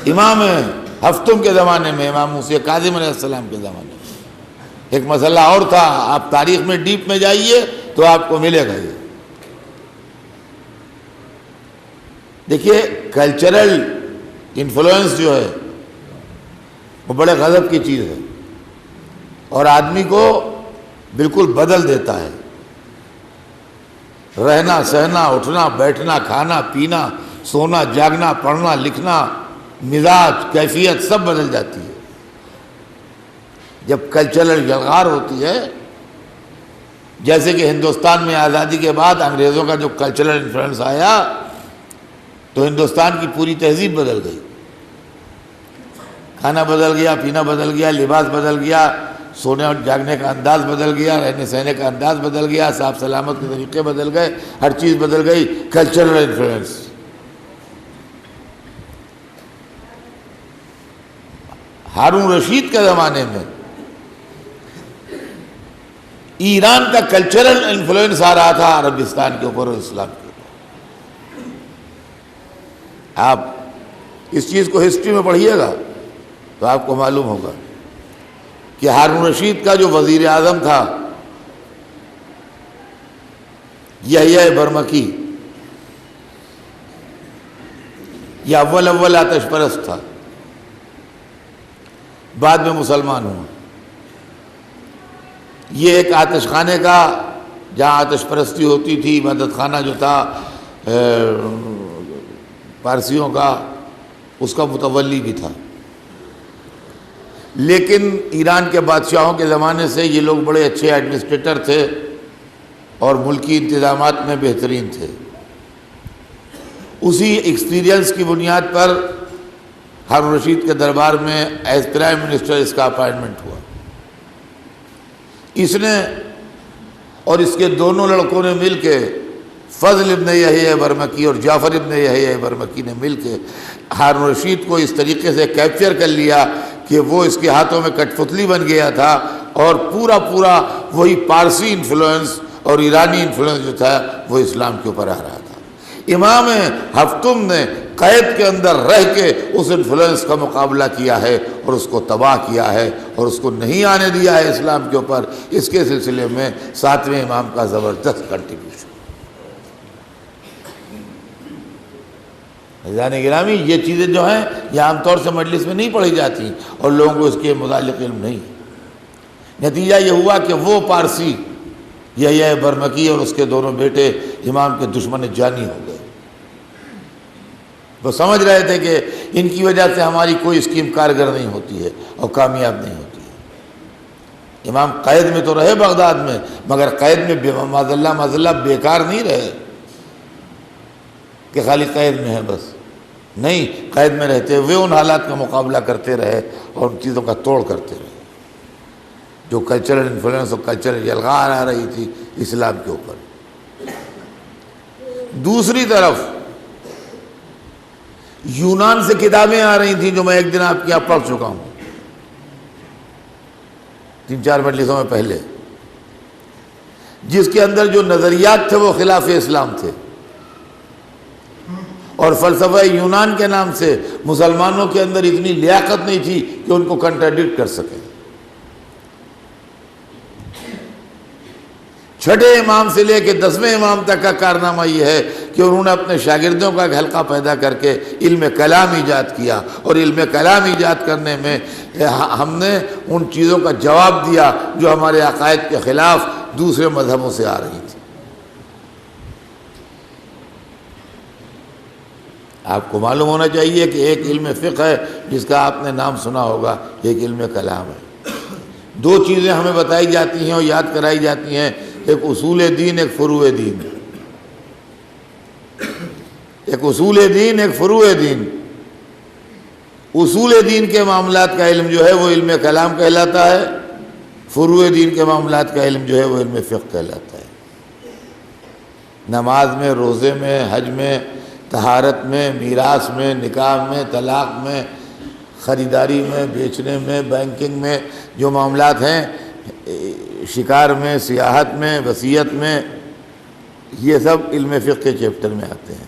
امام ہفتم کے زمانے میں، امام موسیٰ کاظم علیہ السلام کے زمانے میں ایک مسئلہ اور تھا. آپ تاریخ میں ڈیپ میں جائیے تو آپ کو ملے گا یہ. دیکھیے کلچرل انفلوئنس جو ہے وہ بڑے غضب کی چیز ہے اور آدمی کو بالکل بدل دیتا ہے. رہنا سہنا، اٹھنا بیٹھنا، کھانا پینا، سونا جاگنا، پڑھنا لکھنا، مزاج کیفیت سب بدل جاتی ہے. جب کلچرل یلغار ہوتی ہے، جیسے کہ ہندوستان میں آزادی کے بعد انگریزوں کا جو کلچرل انفلوئنس آیا تو ہندوستان کی پوری تہذیب بدل گئی. کھانا بدل گیا، پینا بدل گیا، لباس بدل گیا، سونے اور جاگنے کا انداز بدل گیا، رہنے سہنے کا انداز بدل گیا، صاف سلامت کے طریقے بدل گئے، ہر چیز بدل گئی. Cultural influence. ہارون رشید کے زمانے میں ایران کا کلچرل انفلوئنس آ رہا تھا عربستان کے اوپر اور اسلام کے اوپر. آپ اس چیز کو ہسٹری میں پڑھیے گا تو آپ کو معلوم ہوگا کہ ہارون رشید کا جو وزیر اعظم تھا یحییٰ برمکی، یہ اول آتش پرست تھا، بعد میں مسلمان ہوا. یہ ایک آتش خانے کا، جہاں آتش پرستی ہوتی تھی، عبادت خانہ جو تھا پارسیوں کا، اس کا متولی بھی تھا. لیکن ایران کے بادشاہوں کے زمانے سے یہ لوگ بڑے اچھے ایڈمنسٹریٹر تھے اور ملکی انتظامات میں بہترین تھے. اسی ایکسپیرینس کی بنیاد پر ہارون رشید کے دربار میں ایز پرائم منسٹر اس کا اپائنٹمنٹ ہوا. اس نے اور اس کے دونوں لڑکوں نے مل کے، فضل ابن یحییٰ برمکی اور جعفر ابن یحییٰ برمکی نے مل کے ہارون رشید کو اس طریقے سے کیپچر کر لیا کہ وہ اس کے ہاتھوں میں کٹپتلی بن گیا تھا اور پورا وہی پارسی انفلوئنس اور ایرانی انفلوئنس جو تھا وہ اسلام کے اوپر آ رہا تھا. امام ہفتم نے قید کے اندر رہ کے اس انفلوئنس کا مقابلہ کیا ہے اور اس کو تباہ کیا ہے اور اس کو نہیں آنے دیا ہے اسلام کے اوپر. اس کے سلسلے میں ساتویں امام کا زبردست کنٹریبیوشن. عزیزان گرامی، یہ چیزیں جو ہیں یہ عام طور سے مجلس میں نہیں پڑھی جاتی اور لوگوں کو اس کے متعلق علم نہیں. نتیجہ یہ ہوا کہ وہ پارسی یحییٰ برمکی اور اس کے دونوں بیٹے امام کے دشمن جانی ہو گئے. وہ سمجھ رہے تھے کہ ان کی وجہ سے ہماری کوئی اسکیم کارگر نہیں ہوتی ہے اور کامیاب نہیں ہوتی ہے. امام قید میں تو رہے بغداد میں، مگر قید میں معذاللہ بیکار نہیں رہے کہ خالی قید میں ہے بس. نہیں، قید میں رہتے ہوئے ان حالات کا مقابلہ کرتے رہے اور ان چیزوں کا توڑ کرتے رہے جو کلچرل انفلوئنس اور کلچرل یلغار آ رہی تھی اسلام کے اوپر. دوسری طرف یونان سے کتابیں آ رہی تھیں جو میں ایک دن آپ کے یہاں پڑھ چکا ہوں 3-4 مجلسوں میں پہلے، جس کے اندر جو نظریات تھے وہ خلاف اسلام تھے اور فلسفہ یونان کے نام سے مسلمانوں کے اندر اتنی لیاقت نہیں تھی کہ ان کو کنٹراڈکٹ کر سکیں. چھٹے امام سے لے کے 10ویں امام تک کا کارنامہ یہ ہے کہ انہوں نے اپنے شاگردوں کا ایک حلقہ پیدا کر کے علم کلام ایجاد کیا اور علم کلام ایجاد کرنے میں ہم نے ان چیزوں کا جواب دیا جو ہمارے عقائد کے خلاف دوسرے مذہبوں سے آ رہی تھی. آپ کو معلوم ہونا چاہیے کہ ایک علم فقہ ہے جس کا آپ نے نام سنا ہوگا، ایک علم کلام ہے. 2 چیزیں ہمیں بتائی جاتی ہیں اور یاد کرائی جاتی ہیں، ایک اصول دین، ایک فروع دین. ایک اصول دین، ایک فروع دین. اصول دین کے معاملات کا علم جو ہے وہ علم کلام کہلاتا ہے، فروع دین کے معاملات کا علم جو ہے وہ علم فقہ کہلاتا ہے. نماز میں، روزے میں، حج میں، طہارت میں، میراث میں، نکاح میں، طلاق میں، خریداری میں، بیچنے میں، بینکنگ میں جو معاملات ہیں، شکار میں، سیاحت میں، وصیت میں، یہ سب علم فقہ کے چیپٹر میں آتے ہیں.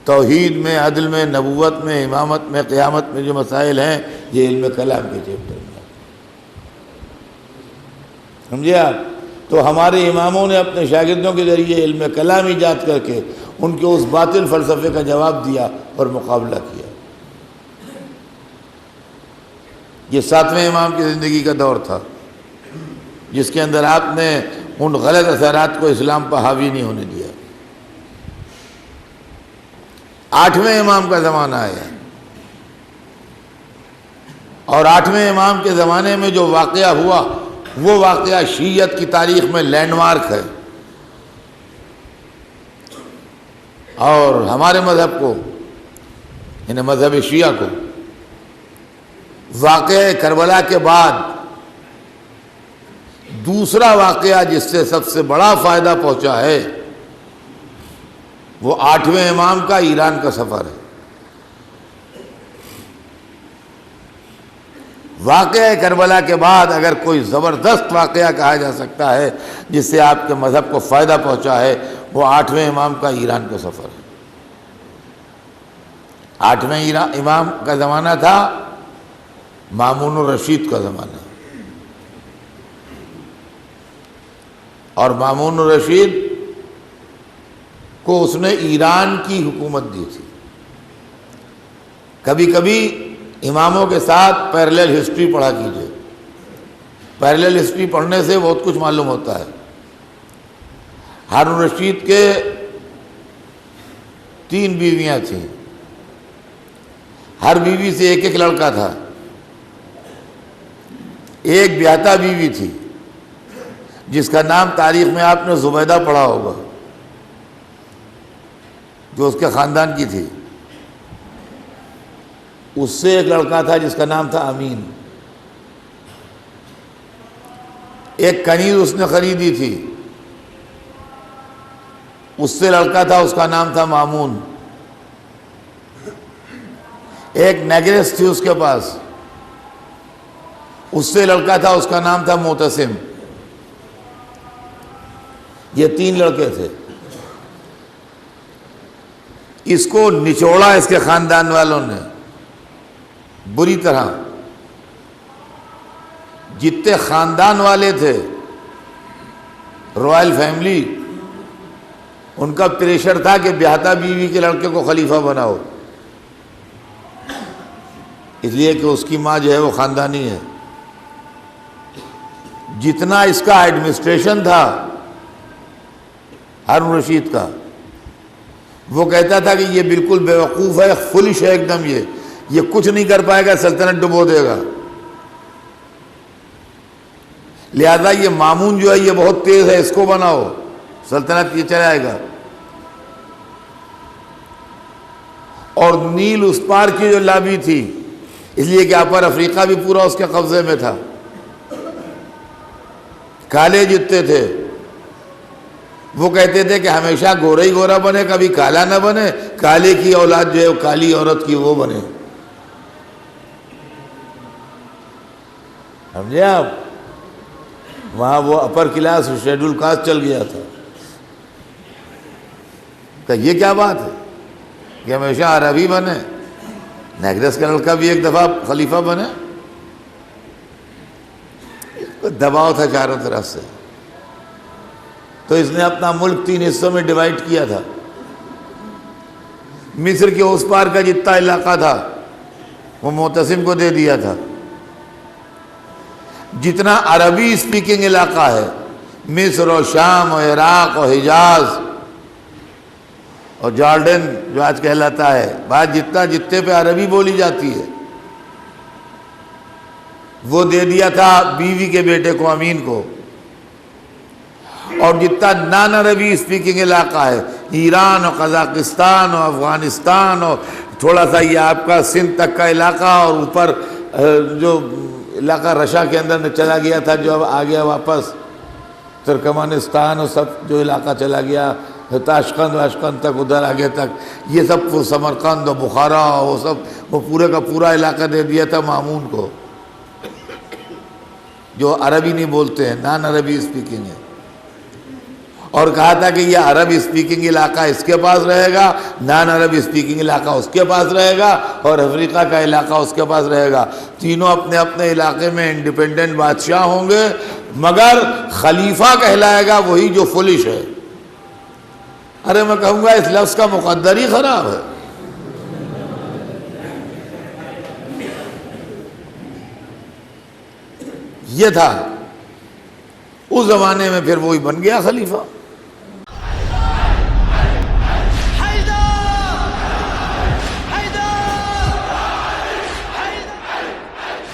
توحید میں، عدل میں، نبوت میں، امامت میں، قیامت میں جو مسائل ہیں یہ علم کلام کے چیپٹر میں، سمجھے آپ؟ تو ہمارے اماموں نے اپنے شاگردوں کے ذریعے علم کلام ایجاد کر کے ان کے اس باطل فلسفے کا جواب دیا اور مقابلہ کیا۔ یہ 7ویں امام کی زندگی کا دور تھا جس کے اندر آپ نے ان غلط اثرات کو اسلام پر حاوی نہیں ہونے دیا۔ 8ویں امام کا زمانہ آیا، اور 8ویں امام کے زمانے میں جو واقعہ ہوا وہ واقعہ شیعت کی تاریخ میں لینڈ مارک ہے، اور ہمارے مذہب کو، یعنی مذہب شیعہ کو، واقعہ کربلا کے بعد دوسرا واقعہ جس سے سب سے بڑا فائدہ پہنچا ہے وہ 8ویں امام کا ایران کا سفر ہے۔ واقعہ کربلا کے بعد اگر کوئی زبردست واقعہ کہا جا سکتا ہے جس سے آپ کے مذہب کو فائدہ پہنچا ہے وہ 8ویں امام کا ایران کا سفر ہے۔ 8ویں امام کا زمانہ تھا مامون الرشید کا زمانہ، اور مامون الرشید کو اس نے ایران کی حکومت دی تھی۔ کبھی کبھی اماموں کے ساتھ پیرلل ہسٹری پڑھا کیجئے، پیرلل ہسٹری پڑھنے سے بہت کچھ معلوم ہوتا ہے۔ ہارون رشید کے 3 بیویاں تھیں، ہر بیوی سے ایک لڑکا تھا۔ ایک بیاہتا بیوی تھی جس کا نام تاریخ میں آپ نے زبیدہ پڑھا ہوگا، جو اس کے خاندان کی تھی۔ اس سے ایک لڑکا تھا جس کا نام تھا امین۔ ایک کنیز اس نے خریدی تھی، اس سے لڑکا تھا، اس کا نام تھا مامون۔ ایک نیگریس تھی اس کے پاس، اس سے لڑکا تھا، اس کا نام تھا معتصم۔ یہ 3 لڑکے تھے۔ اس کو نچوڑا اس کے خاندان والوں نے بری طرح۔ جتنے خاندان والے تھے رائل فیملی، ان کا پریشر تھا کہ بیاہتا بیوی کے لڑکے کو خلیفہ بناؤ، اس لیے کہ اس کی ماں جو ہے وہ خاندانی ہے۔ جتنا اس کا ایڈمنسٹریشن تھا ہارون رشید کا، وہ کہتا تھا کہ یہ بالکل بیوقوف ہے، فلش ہے ایک دم، یہ کچھ نہیں کر پائے گا، سلطنت ڈبو دے گا۔ لہذا یہ مامون جو ہے یہ بہت تیز ہے، اس کو بناؤ، سلطنت یہ چلائے گا۔ اور نیل اس پار کی جو لابی تھی، اس لیے کہ اپر افریقہ بھی پورا اس کے قبضے میں تھا، کالے جتنے تھے وہ کہتے تھے کہ ہمیشہ گورا ہی گورا بنے، کبھی کالا نہ بنے، کالے کی اولاد جو ہے کالی عورت کی وہ بنے۔ سمجھے آپ؟ وہاں وہ اپر کلاس شیڈول کاسٹ چل گیا تھا۔ کہ یہ کیا بات ہے کہ ہمیشہ عربی بنے، نیگرس کا لڑکا بھی ایک دفعہ خلیفہ بنے؟ دباؤ تھا چاروں طرف سے، تو اس نے اپنا ملک 3 حصوں میں ڈیوائیڈ کیا تھا۔ مصر کے اس پار کا جتنا علاقہ تھا وہ معتصم کو دے دیا تھا۔ جتنا عربی اسپیکنگ علاقہ ہے، مصر اور شام اور عراق اور حجاز اور جارڈن جو آج کہلاتا ہے، بعد جتنے پہ عربی بولی جاتی ہے، وہ دے دیا تھا بیوی کے بیٹے کو، امین کو۔ اور جتنا نان عربی اسپیکنگ علاقہ ہے، ایران اور قزاقستان اور افغانستان اور تھوڑا سا یہ آپ کا سندھ تک کا علاقہ، اور اوپر جو علاقہ رشا کے اندر چلا گیا تھا، جو اب آ گیا واپس ترکمانستان، اور سب جو علاقہ چلا گیا تاشقند واشقند تک، ادھر آگے تک، یہ سب وہ سمرقند اور بخارا، وہ سب وہ پورے کا پورا علاقہ دے دیا تھا مامون کو، جو عربی نہیں بولتے ہیں، نان عربی اسپیکنگ ہے۔ اور کہا تھا کہ یہ عرب اسپیکنگ علاقہ اس کے پاس رہے گا، نان عرب اسپیکنگ علاقہ اس کے پاس رہے گا، اور افریقہ کا علاقہ اس کے پاس رہے گا. تینوں اپنے اپنے علاقے میں انڈیپینڈنٹ بادشاہ ہوں گے، مگر خلیفہ کہلائے گا وہی جو فلش ہے. ارے میں کہوں گا اس لفظ کا مقدر ہی خراب ہے. یہ تھا اس زمانے میں، پھر وہی بن گیا خلیفہ.